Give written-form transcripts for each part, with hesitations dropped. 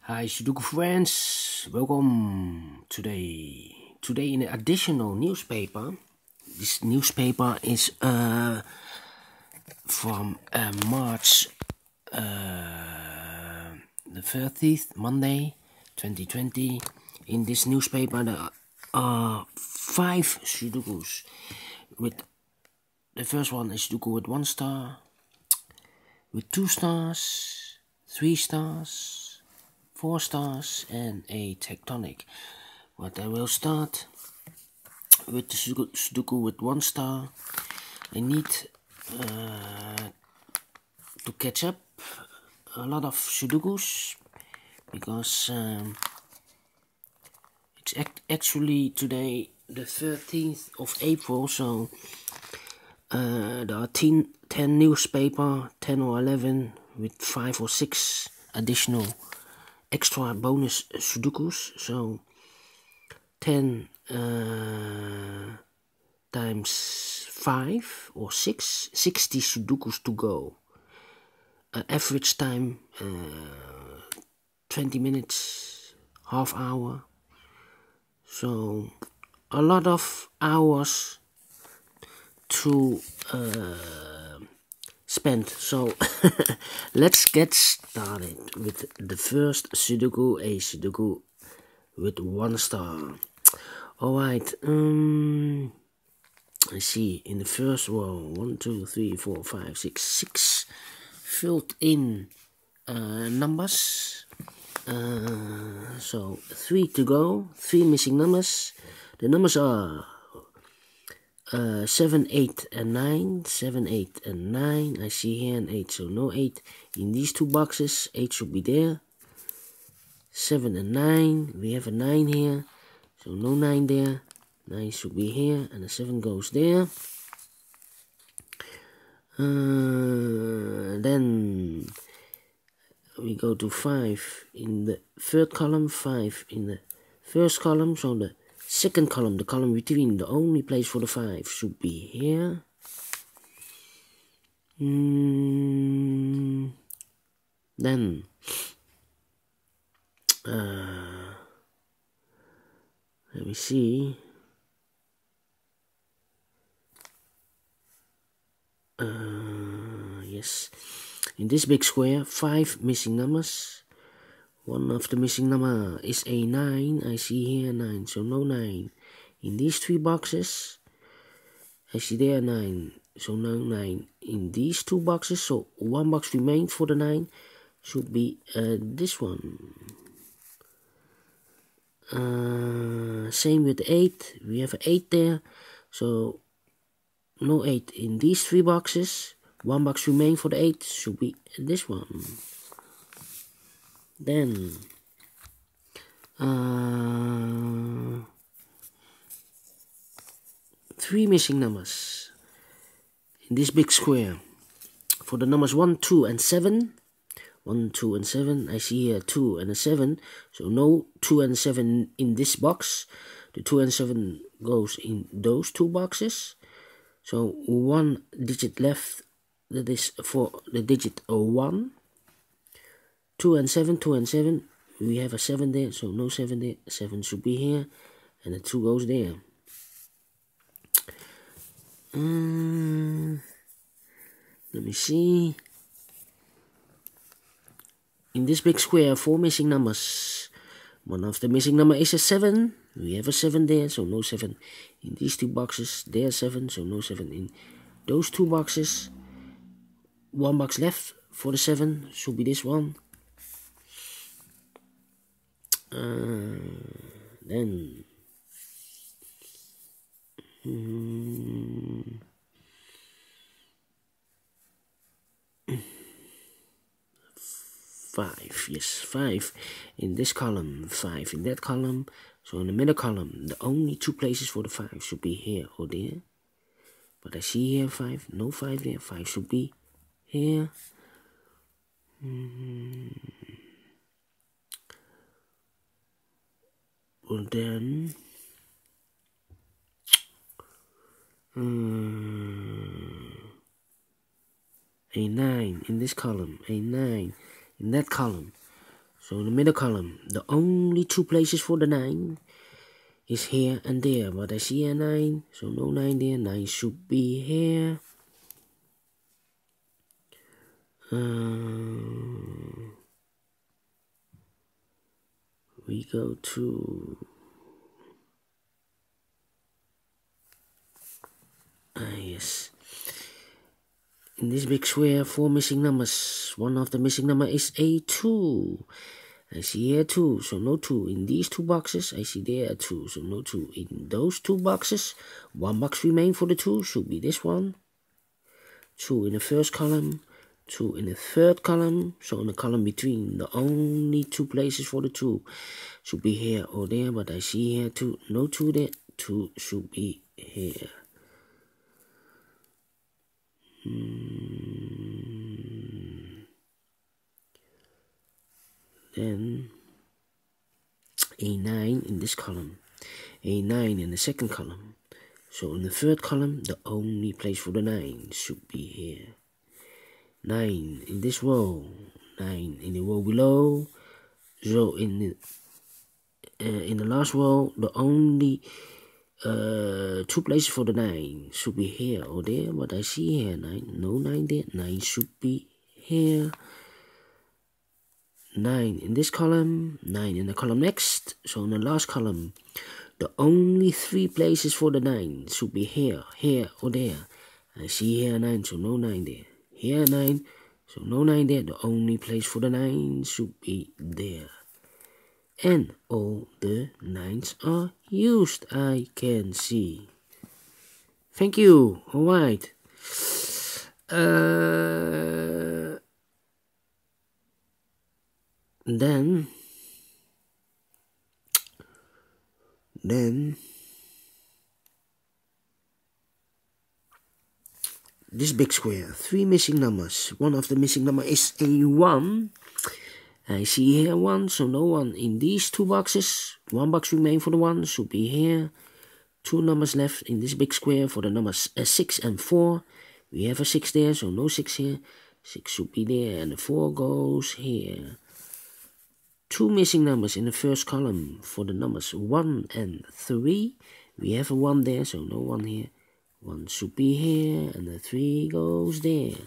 Hi Sudoku friends, welcome today in an additional newspaper. This newspaper is from March the 30th, Monday 2020. In this newspaper there are 5 Sudokus. With the first one is Sudoku with 1 star, with 2 stars, 3 stars, 4 stars and a tectonic. But I will start with the Sudoku with 1 star. I need to catch up a lot of Sudokus because it's actually today the 13th of April, so there are 10 newspaper, 10 or 11 with 5 or 6 additional extra bonus Sudokus, so 10 times 5 or 6, 60 Sudokus to go. Average time 20 minutes, half hour, so a lot of hours to spend. So let's get started with the first Sudoku, a Sudoku with 1 star. Alright, I see in the first row 1, 2, 3, 4, 5, 6 filled in numbers. So 3 to go, 3 missing numbers. The numbers are 7, 8 and 9, 7, 8 and 9, I see here an 8, so no 8 in these 2 boxes, 8 should be there. 7 and 9, we have a 9 here, so no 9 there, 9 should be here, and the 7 goes there. Then we go to 5 in the third column, 5 in the first column, so the second column, the column between, the only place for the 5 should be here. Then let me see. Yes, in this big square, 5 missing numbers. One of the missing number is a 9. I see here 9, so no 9. In these 3 boxes, I see there 9, so no 9. In these 2 boxes, so 1 box remains for the 9, should be this one. Same with the 8, we have an 8 there, so no 8 in these 3 boxes. 1 box remains for the 8, should be this one. Then 3 missing numbers in this big square. For the numbers 1, 2 and 7, 1, 2 and 7, I see here 2 and a 7, so no 2 and 7 in this box. The 2 and 7 goes in those 2 boxes, so 1 digit left, that is for the digit 1. 2 and 7, 2 and 7, we have a 7 there, so no 7 there, 7 should be here, and the 2 goes there. Let me see. In this big square, 4 missing numbers. One of the missing number is a 7, we have a 7 there, so no 7. In these 2 boxes, there 7, so no 7 in those 2 boxes. 1 box left for the 7, should be this one. Then 5, yes, 5 in this column, 5 in that column, so in the middle column, the only 2 places for the 5 should be here or there. But I see here 5, no 5 there, 5 should be here. Well then, a 9 in this column, a 9 in that column. So in the middle column, the only two places for the 9 is here and there, but I see a 9, so no 9 there. 9 should be here. We go to yes. In this big square, 4 missing numbers. One of the missing number is a 2. I see here 2, so no 2 in these 2 boxes. I see there 2, so no 2 in those 2 boxes. 1 box remains for the 2, should be this one. 2 in the first column, 2 in the third column. So in the column between, the only 2 places for the 2 should be here or there. But I see here 2, no 2 there. 2 should be here. Then a9 in this column, a9 in the second column. So in the third column, the only place for the 9 should be here. 9 in this row, 9 in the row below. So in the last row, the only 2 places for the 9 should be here or there, but I see here 9, no 9 there. 9 should be here. 9 in this column, 9 in the column next. So in the last column, the only 3 places for the 9 should be here, here or there. I see here 9, so no 9 there. Here 9, so no 9 there. The only place for the 9 should be there. And all the 9s are used, I can see. Thank you. Alright. Then this big square, 3 missing numbers. One of the missing number is a 1. I see here 1, so no 1 in these 2 boxes. 1 box remains for the 1, should be here. 2 numbers left in this big square for the numbers 6 and 4. We have a 6 there, so no 6 here. 6 should be there, and the 4 goes here. 2 missing numbers in the first column for the numbers 1 and 3. We have a 1 there, so no 1 here. 1 should be here, and the 3 goes there.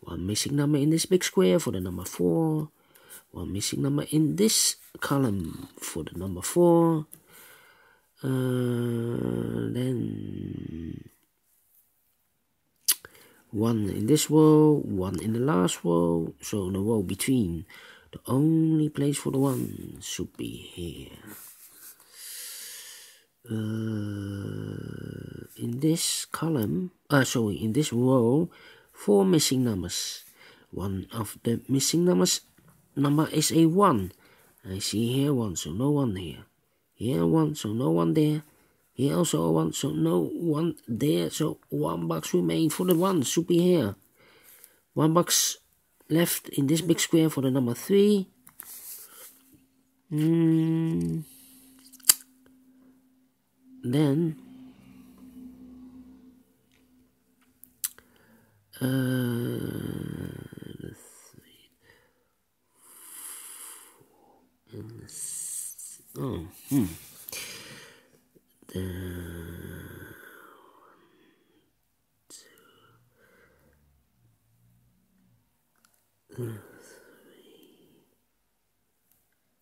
1 missing number in this big square for the number 4. 1 missing number in this column for the number 4. Then 1 in this row, 1 in the last row. So in the row between, the only place for the 1 should be here. In this column, in this row, 4 missing numbers. One of the missing numbers number is a 1. I see here 1, so no 1 here. Here 1, so no 1 there. Here also a 1, so no 1 there. So 1 box remains for the 1, should be here. 1 box left in this big square for the number 3. Then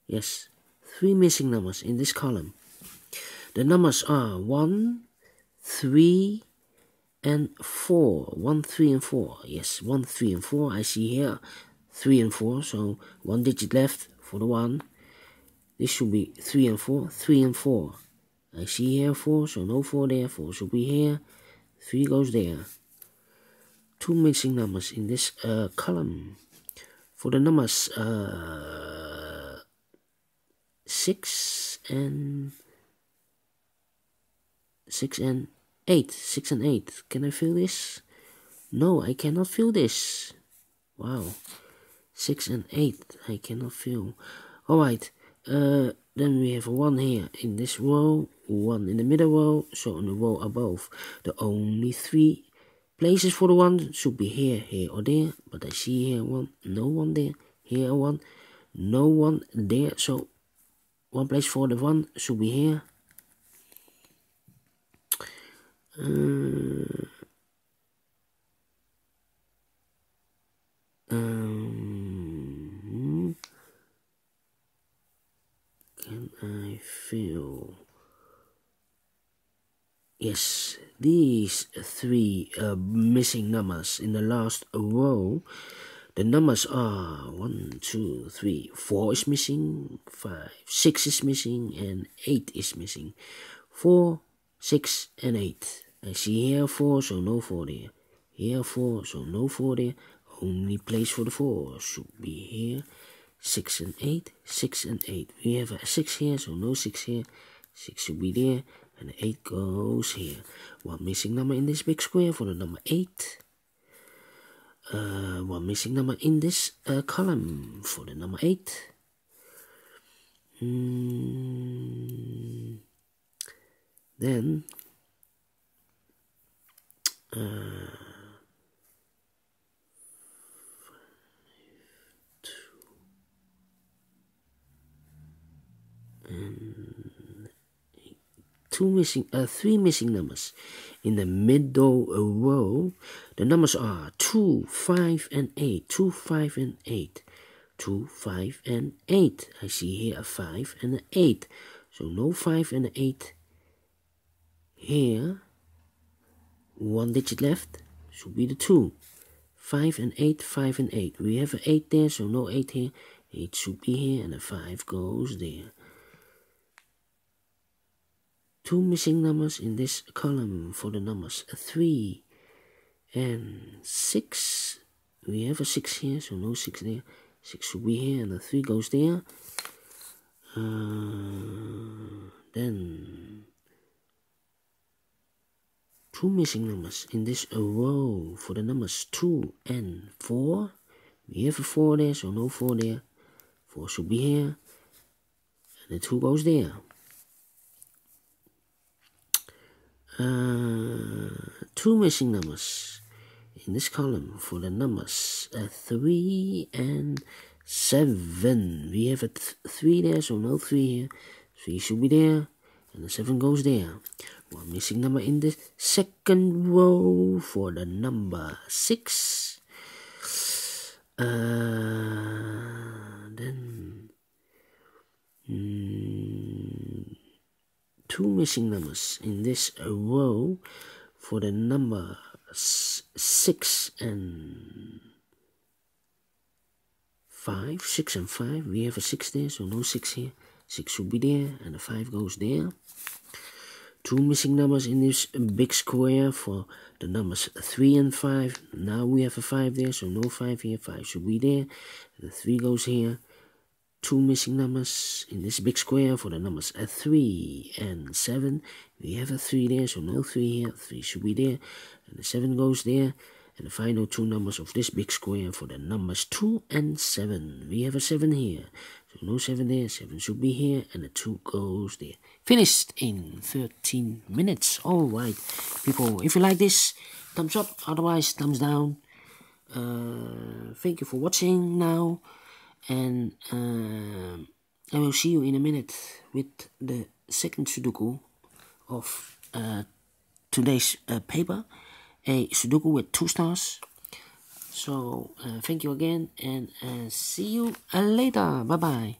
yes, 3 missing numbers in this column. The numbers are 1, 3, and 4. 1, 3, and 4. Yes, 1, 3, and 4. I see here 3 and 4. So 1 digit left for the 1. This should be 3 and 4. 3 and 4. I see here 4. So no 4 there. 4 should be here. 3 goes there. 2 missing numbers in this column. For the numbers 6 and 8. 6 and 8. Can I feel this? No, I cannot feel this. Wow. 6 and 8. I cannot feel. Alright. Then we have a 1 here in this row. 1 in the middle row. So on the row above, the only 3 places for the 1 should be here, here or there. But I see here 1. No 1 there. Here 1. no 1 there, so one place for the 1 should be here. Can I feel? Yes, these 3 missing numbers in the last row. The numbers are 1, 2, 3, 4 is missing, 5, 6 is missing, and 8 is missing. 4, 6, and 8. I see here 4, so no 4 there. Here 4, so no 4 there. Only place for the 4 should be here. 6 and 8, 6 and 8. We have a 6 here, so no 6 here. 6 should be there, and the 8 goes here. One missing number in this big square for the number 8. One missing number in this column for the number 8. Then three missing numbers in the middle row. The numbers are 2, 5, and 8. 2, 5, and 8. 2, 5, and 8. I see here a 5 and an 8. So no 5 and an 8 here. One digit left. Should be the 2. 5 and 8, 5 and 8. We have an 8 there, so no 8 here. 8 should be here, and a 5 goes there. 2 missing numbers in this column for the numbers 3 and 6. We have a 6 here, so no 6 there. 6 should be here, and the 3 goes there. Then 2 missing numbers in this row for the numbers 2 and 4. We have a 4 there, so no 4 there. 4 should be here, and the 2 goes there. 2 missing numbers in this column for the numbers 3 and 7. We have a 3 there, so no 3 here. 3 should be there, and the 7 goes there. One missing number in the second row for the number 6. Then 2 missing numbers in this row for the number 6 and 5. 6 and 5. We have a 6 there, so no 6 here. 6 should be there, and the 5 goes there. 2 missing numbers in this big square for the numbers 3 and 5. Now we have a 5 there, so no 5 here. 5 should be there, and the 3 goes here. 2 missing numbers in this big square for the numbers 3 and 7. We have a 3 there, so no 3 here. 3 should be there, and the 7 goes there. And the final 2 numbers of this big square for the numbers 2 and 7. We have a 7 here, so no 7 there. 7 should be here, and the 2 goes there. Finished in 13 minutes. Alright, people, if you like this, thumbs up, otherwise thumbs down. Thank you for watching now, and I will see you in a minute with the second Sudoku of today's paper. A Sudoku with 2 stars. So thank you again, and see you later. Bye bye.